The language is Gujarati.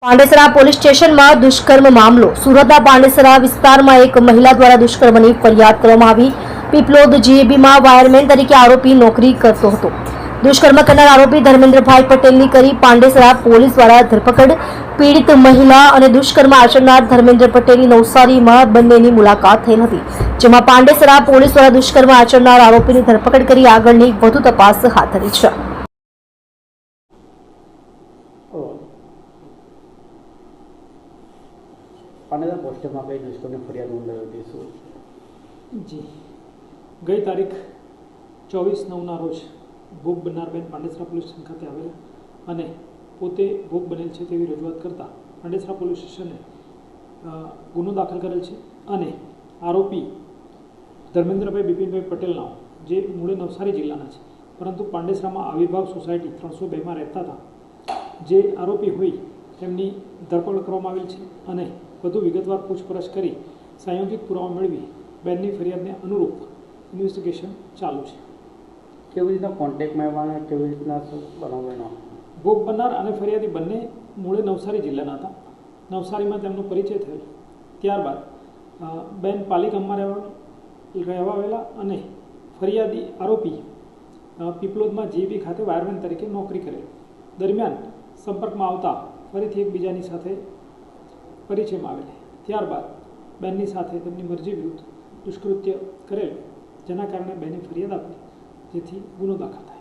પાંડેસરા પોલીસ સ્ટેશનમાં દુષ્કર્મ મામલો. સુરતના પાંડેસરા વિસ્તારમાં એક મહિલા દ્વારા દુષ્કર્મની ફરિયાદ કરવામાં આવી. પીપલોદ જીએબીમાં વાયરમેન તરીકે આરોપી નોકરી કરતો હતો. દુષ્કર્મ કરનાર આરોપી ધર્મેન્દ્રભાઈ પટેલની કરી પાંડેસરા પોલીસ દ્વારા ધરપકડ. પીડિત મહિલા અને દુષ્કર્મ આચરનાર ધર્મેન્દ્ર પટેલની નવસારીમાં બંનેની મુલાકાત થઈ હતી, જેમાં પાંડેસરા પોલીસ દ્વારા દુષ્કર્મ આચરનાર આરોપીની ધરપકડ કરી આગળની વધુ તપાસ હાથ ધરી છે. પાંડેસરા પોસ્ટમાં કઈ દુષ્કર્મની ફરિયાદ નોંધાવી હતી? શું જી, ગઈ તારીખ 24/9ના રોજ ભોગ બનનાર બેન પાંડેસરા પોલીસ સ્ટેશન ખાતે આવેલા અને પોતે ભોગ બનેલ છે તેવી રજૂઆત કરતા પાંડેસરા પોલીસ સ્ટેશને ગુનો દાખલ કરેલ છે અને આરોપી ધર્મેન્દ્રભાઈ બિપિનભાઈ પટેલના, જે મૂળે નવસારી જિલ્લાના છે પરંતુ પાંડેસરામાં આવિર્ભાવ સોસાયટી 302માં રહેતા હતા, જે આરોપી હોય તેમની ધરપકડ કરવામાં આવેલ છે અને વધુ વિગતવાર પૂછપરછ કરી સાયોગિક પુરાવા મેળવી બેનની ફરિયાદને અનુરૂપ ઇન્વેસ્ટિગેશન ચાલુ છે. કેવી રીતના કોન્ટેક્ટમાં આવવાના, કેવી રીતના બનાવવાનો? ભોગ બનનાર અને ફરિયાદી બંને મૂળે નવસારી જિલ્લાના હતા. નવસારીમાં તેમનો પરિચય થયેલ. ત્યારબાદ બેન પાલીગામમાં રહેવા આવેલા અને ફરિયાદી આરોપી પીપલોદમાં જીબી ખાતે વાયરમેન તરીકે નોકરી કરેલ. દરમિયાન સંપર્કમાં આવતા ફરીથી એકબીજાની સાથે પરિચયમાં આવેલી. ત્યારબાદ બેનની સાથે તેમની મરજી વિરુદ્ધ દુષ્કૃત્ય કરેલ, જેના કારણે બેને ફરિયાદ આપી, જેથી ગુનો દાખલ થાય.